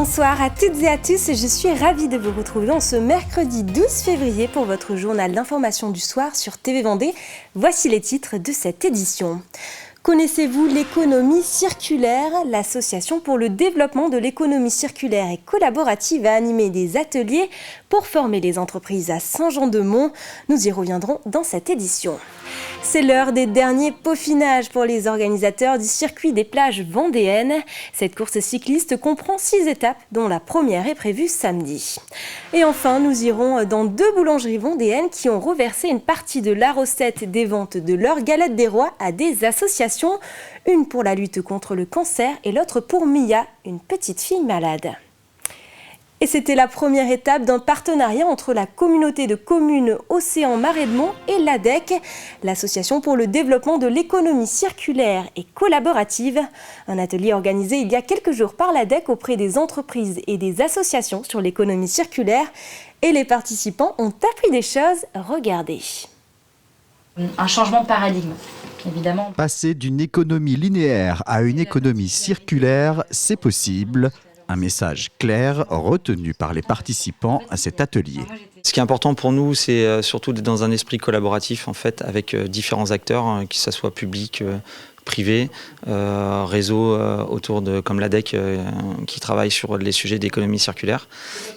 Bonsoir à toutes et à tous, je suis ravie de vous retrouver en ce mercredi 12 février pour votre journal d'information du soir sur TV Vendée. Voici les titres de cette édition. Connaissez-vous l'économie circulaire? L'association pour le développement de l'économie circulaire et collaborative a animé des ateliers pour former les entreprises à Saint-Jean-de-Mont. Nous y reviendrons dans cette édition. C'est l'heure des derniers peaufinages pour les organisateurs du circuit des plages vendéennes. Cette course cycliste comprend 6 étapes, dont la première est prévue samedi. Et enfin, nous irons dans 2 boulangeries vendéennes qui ont reversé une partie de la recette des ventes de leur galette des rois à des associations. Une pour la lutte contre le cancer et l'autre pour Mia, une petite fille malade. Et c'était la première étape d'un partenariat entre la communauté de communes Océan Marais de Mont et l'ADEC, l'association pour le développement de l'économie circulaire et collaborative. Un atelier organisé il y a quelques jours par l'ADEC auprès des entreprises et des associations sur l'économie circulaire. Et les participants ont appris des choses. Regardez. Un changement de paradigme, évidemment. Passer d'une économie linéaire à une économie circulaire, c'est possible. Un message clair retenu par les participants à cet atelier. Ce qui est important pour nous, c'est surtout d'être dans un esprit collaboratif en fait, avec différents acteurs, que ce soit public, privé, réseau autour de comme l'ADEC qui travaille sur les sujets d'économie circulaire.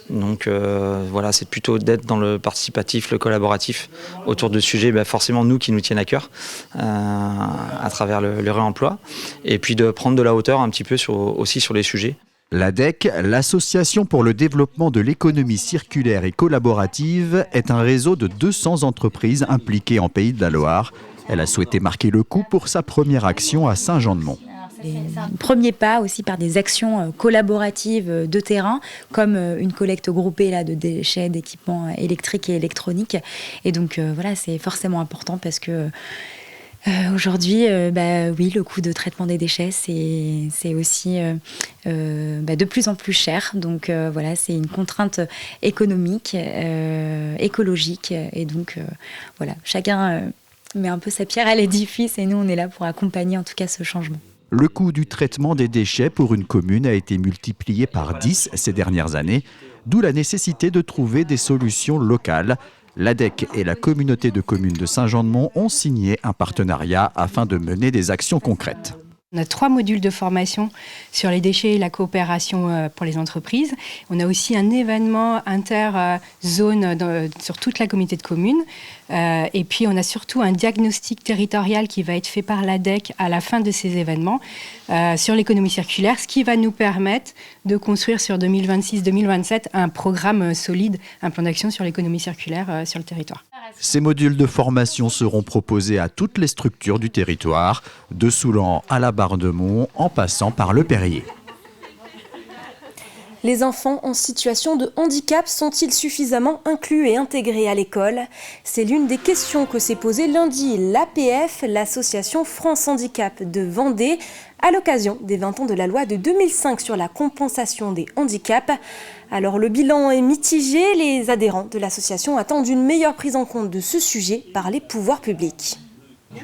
Donc voilà, c'est plutôt d'être dans le participatif, le collaboratif autour de sujets forcément nous qui nous tiennent à cœur à travers le réemploi et puis de prendre de la hauteur un petit peu aussi sur les sujets. L'ADEC, l'Association pour le développement de l'économie circulaire et collaborative, est un réseau de 200 entreprises impliquées en Pays de la Loire. Elle a souhaité marquer le coup pour sa première action à Saint-Jean-de-Mont. Premier pas aussi par des actions collaboratives de terrain, comme une collecte groupée là, de déchets, d'équipements électriques et électroniques. Et donc voilà, c'est forcément important parce que aujourd'hui, oui, le coût de traitement des déchets, c'est aussi de plus en plus cher. Donc voilà, c'est une contrainte économique, écologique. Et donc voilà, chacun met un peu sa pierre à l'édifice et nous, on est là pour accompagner en tout cas ce changement. Le coût du traitement des déchets pour une commune a été multiplié par 10 ces dernières années, d'où la nécessité de trouver des solutions locales. L'ADEC et la communauté de communes de Saint-Jean-de-Mont ont signé un partenariat afin de mener des actions concrètes. On a 3 modules de formation sur les déchets et la coopération pour les entreprises. On a aussi un événement inter-zone sur toute la communauté de communes. Et puis, on a surtout un diagnostic territorial qui va être fait par l'ADEC à la fin de ces événements sur l'économie circulaire, ce qui va nous permettre de construire sur 2026-2027 un programme solide, un plan d'action sur l'économie circulaire sur le territoire. Ces modules de formation seront proposés à toutes les structures du territoire, de Soulan à la Barre-de-Mont, en passant par le Perrier. Les enfants en situation de handicap sont-ils suffisamment inclus et intégrés à l'école? C'est l'une des questions que s'est posée lundi l'APF, l'association France Handicap de Vendée, à l'occasion des 20 ans de la loi de 2005 sur la compensation des handicaps. Alors le bilan est mitigé, les adhérents de l'association attendent une meilleure prise en compte de ce sujet par les pouvoirs publics.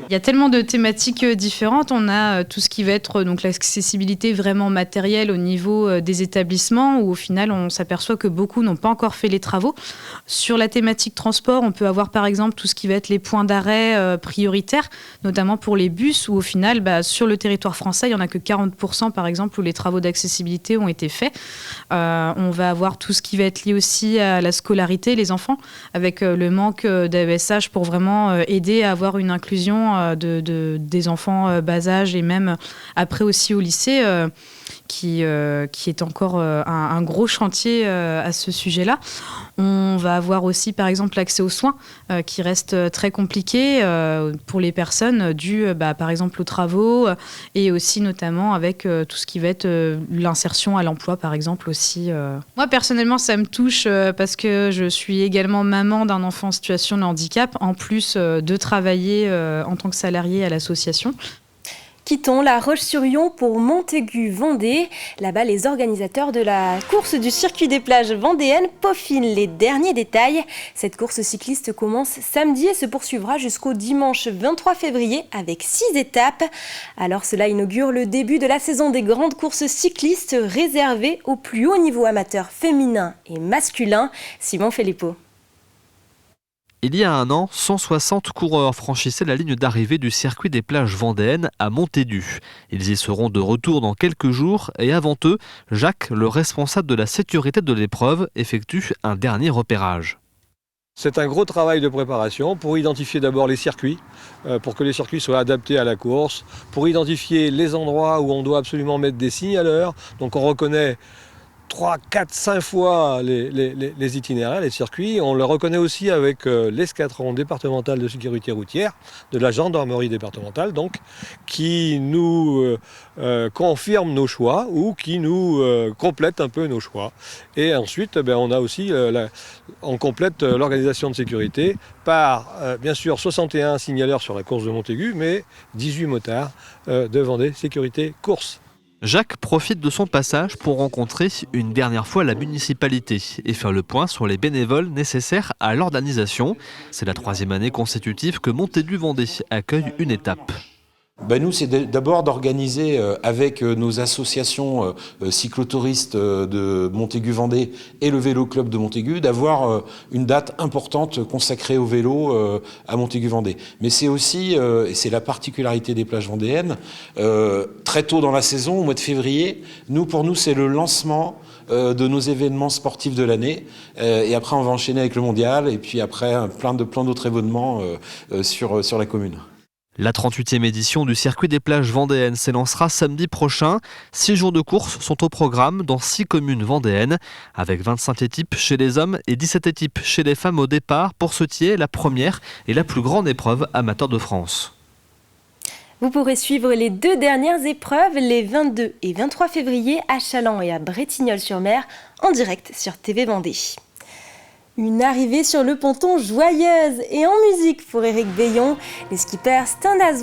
Il y a tellement de thématiques différentes. On a tout ce qui va être donc l'accessibilité vraiment matérielle au niveau des établissements où au final on s'aperçoit que beaucoup n'ont pas encore fait les travaux. Sur la thématique transport, on peut avoir par exemple tout ce qui va être les points d'arrêt prioritaires, notamment pour les bus où au final sur le territoire français, il n'y en a que 40% par exemple où les travaux d'accessibilité ont été faits. On va avoir tout ce qui va être lié aussi à la scolarité, les enfants, avec le manque d'AESH pour vraiment aider à avoir une inclusion des enfants bas âge et même après aussi au lycée qui est encore un gros chantier à ce sujet-là. On va avoir aussi par exemple l'accès aux soins qui reste très compliqué pour les personnes dû par exemple aux travaux et aussi notamment avec tout ce qui va être l'insertion à l'emploi par exemple aussi. Moi personnellement ça me touche parce que je suis également maman d'un enfant en situation de handicap en plus de travailler en tant que salariée à l'association. quittons La Roche-sur-Yon pour Montaigu-Vendée. Là-bas, les organisateurs de la course du circuit des plages vendéennes peaufinent les derniers détails. Cette course cycliste commence samedi et se poursuivra jusqu'au dimanche 23 février avec 6 étapes. Alors cela inaugure le début de la saison des grandes courses cyclistes réservées au plus haut niveau amateur féminin et masculin. Simon Filippo. Il y a un an, 160 coureurs franchissaient la ligne d'arrivée du circuit des plages vendéennes à Montaigu. Ils y seront de retour dans quelques jours et avant eux, Jacques, le responsable de la sécurité de l'épreuve, effectue un dernier repérage. C'est un gros travail de préparation pour identifier d'abord les circuits, pour que les circuits soient adaptés à la course, pour identifier les endroits où on doit absolument mettre des signaleurs. Donc on reconnaît 3, 4, 5 fois les itinéraires, les circuits. On le reconnaît aussi avec l'escadron départemental de sécurité routière de la gendarmerie départementale, donc, qui nous confirme nos choix ou qui nous complète un peu nos choix. Et ensuite, on a aussi, on complète l'organisation de sécurité par, bien sûr, 61 signaleurs sur la course de Montaigu, mais 18 motards de Vendée Sécurité Course. Jacques profite de son passage pour rencontrer une dernière fois la municipalité et faire le point sur les bénévoles nécessaires à l'organisation. C'est la 3e année consécutive que Montaigu-Vendée accueille une étape. Nous, c'est d'abord d'organiser avec nos associations cyclotouristes de Montaigu-Vendée et le Vélo Club de Montaigu, d'avoir une date importante consacrée au vélo à Montaigu-Vendée. Mais c'est aussi, et c'est la particularité des plages vendéennes, très tôt dans la saison, au mois de février, pour nous, c'est le lancement de nos événements sportifs de l'année. Et après, on va enchaîner avec le mondial, et puis après, plein d'autres événements sur la commune. La 38e édition du circuit des plages vendéennes s'élancera samedi prochain. 6 jours de course sont au programme dans 6 communes vendéennes, avec 25 équipes chez les hommes et 17 équipes chez les femmes au départ pour ce qui est la première et la plus grande épreuve amateur de France. Vous pourrez suivre les 2 dernières épreuves les 22 et 23 février à Challans et à Bretignolles-sur-Mer en direct sur TV Vendée. Une arrivée sur le ponton joyeuse et en musique pour Éric Veillon. Le skipper Stendhal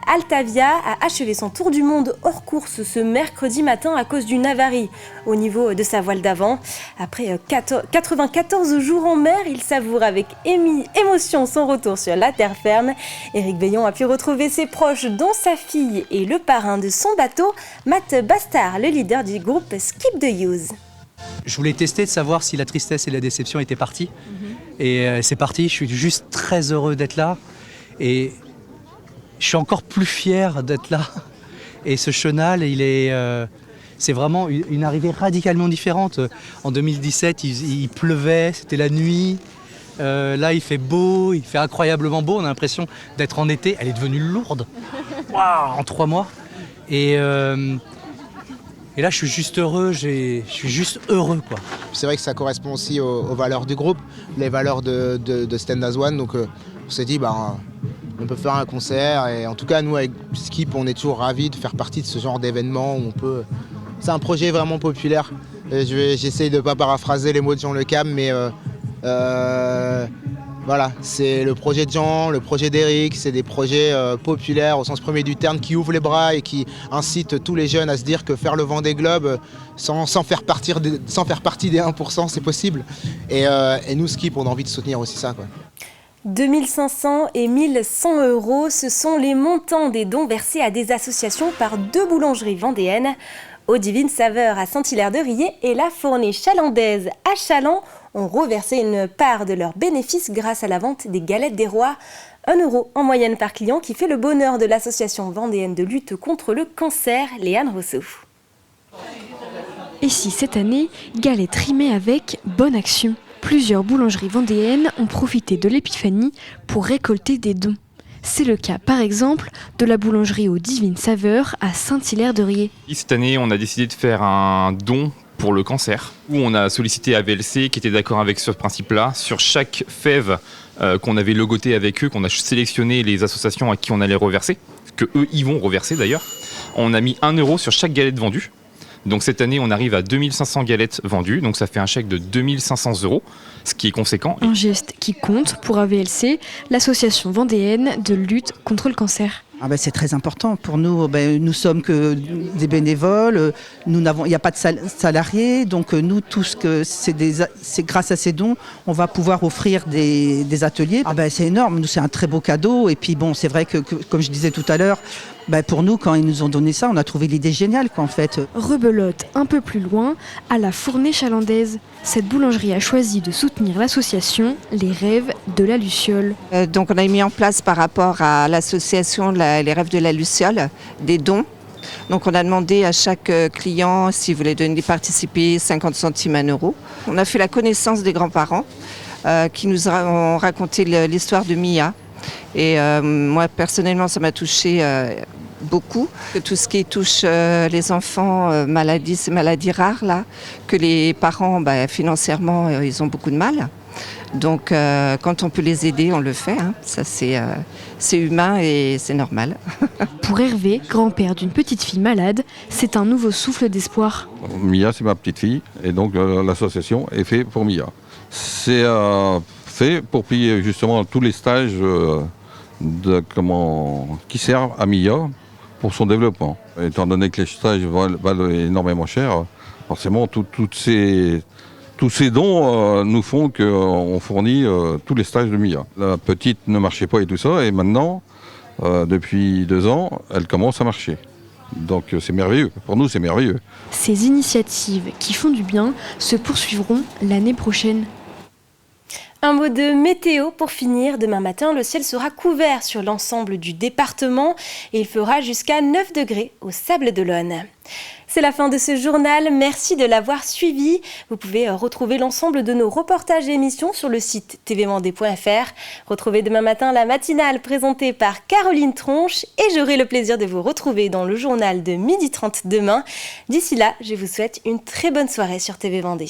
Altavia a achevé son tour du monde hors course ce mercredi matin à cause d'une avarie au niveau de sa voile d'avant. Après 94 jours en mer, il savoure avec émotion son retour sur la terre ferme. Éric Veillon a pu retrouver ses proches, dont sa fille et le parrain de son bateau, Matt Bastard, le leader du groupe Skip the Use. Je voulais tester de savoir si la tristesse et la déception étaient parties. Et c'est parti, je suis juste très heureux d'être là. Et je suis encore plus fier d'être là. Et ce chenal, c'est vraiment une arrivée radicalement différente. En 2017, il pleuvait, c'était la nuit. Là, il fait beau, il fait incroyablement beau. On a l'impression d'être en été. Elle est devenue lourde. Waouh, en 3 mois. Et là, je suis juste heureux, je suis juste heureux, quoi. C'est vrai que ça correspond aussi aux valeurs du groupe, les valeurs de Stendhal. Donc on s'est dit, on peut faire un concert. Et en tout cas, nous, avec Skip, on est toujours ravis de faire partie de ce genre d'événement où on peut... C'est un projet vraiment populaire. J'essaye de ne pas paraphraser les mots de Jean Le Cam, mais voilà, c'est le projet de Jean, le projet d'Éric, c'est des projets populaires au sens premier du terme qui ouvrent les bras et qui incitent tous les jeunes à se dire que faire le Vendée Globe sans faire partie des 1%, c'est possible. Et nous, Skip, on a envie de soutenir aussi ça, quoi. 2 500 et 1 100 euros, ce sont les montants des dons versés à des associations par 2 boulangeries vendéennes. Aux Divines Saveurs à Saint-Hilaire-de-Riez et la Fournée Chalandaise à Challans ont reversé une part de leurs bénéfices grâce à la vente des galettes des rois. 1 euro en moyenne par client qui fait le bonheur de l'association vendéenne de lutte contre le cancer, Léane Rousseau. Et si cette année, galette rimée avec bonne action. Plusieurs boulangeries vendéennes ont profité de l'épiphanie pour récolter des dons. C'est le cas, par exemple, de la boulangerie aux Divines Saveurs à Saint-Hilaire-de-Riez. Cette année, on a décidé de faire un don pour le cancer, où on a sollicité AVLC qui était d'accord avec ce principe-là. Sur chaque fève qu'on avait logoté avec eux, qu'on a sélectionné les associations à qui on allait reverser, que eux y vont reverser d'ailleurs, on a mis 1 euro sur chaque galette vendue. Donc cette année, on arrive à 2500 galettes vendues, donc ça fait un chèque de 2500 euros, ce qui est conséquent. Un geste qui compte pour AVLC, l'association vendéenne de lutte contre le cancer. C'est très important pour nous. Nous sommes que des bénévoles, il n'y a pas de salariés, donc nous, tout ce que c'est grâce à ces dons, on va pouvoir offrir des ateliers. C'est énorme, nous c'est un très beau cadeau. Et puis bon, c'est vrai que comme je disais tout à l'heure, pour nous, quand ils nous ont donné ça, on a trouvé l'idée géniale, en fait. Rebelote, un peu plus loin, à la Fournée chalandaise. Cette boulangerie a choisi de soutenir l'association Les Rêves de la Luciole. Donc on a mis en place par rapport à l'association Les Rêves de la Luciole des dons. Donc on a demandé à chaque client s'il voulait participer 50 centimes à €. On a fait la connaissance des grands-parents qui nous ont raconté l'histoire de Mia. Et moi personnellement ça m'a touchée beaucoup. Tout ce qui touche les enfants, ces maladies rares là, que les parents financièrement ils ont beaucoup de mal. Donc quand on peut les aider, on le fait. Ça c'est humain et c'est normal. Pour Hervé, grand-père d'une petite fille malade, c'est un nouveau souffle d'espoir. Mia, c'est ma petite fille et donc l'association est faite pour Mia. C'est fait pour payer justement tous les stages qui servent à Mia pour son développement. Étant donné que les stages valent énormément cher, forcément tous ces dons nous font qu'on fournit tous les stages de Mia. La petite ne marchait pas et tout ça, et maintenant, depuis 2 ans, elle commence à marcher. Donc c'est merveilleux, pour nous c'est merveilleux. Ces initiatives qui font du bien se poursuivront l'année prochaine. Un mot de météo pour finir. Demain matin, le ciel sera couvert sur l'ensemble du département et il fera jusqu'à 9 degrés au Sables-d'Olonne. C'est la fin de ce journal. Merci de l'avoir suivi. Vous pouvez retrouver l'ensemble de nos reportages et émissions sur le site tvvendée.fr. Retrouvez demain matin la matinale présentée par Caroline Tronche et j'aurai le plaisir de vous retrouver dans le journal de 12h30 demain. D'ici là, je vous souhaite une très bonne soirée sur TV Vendée.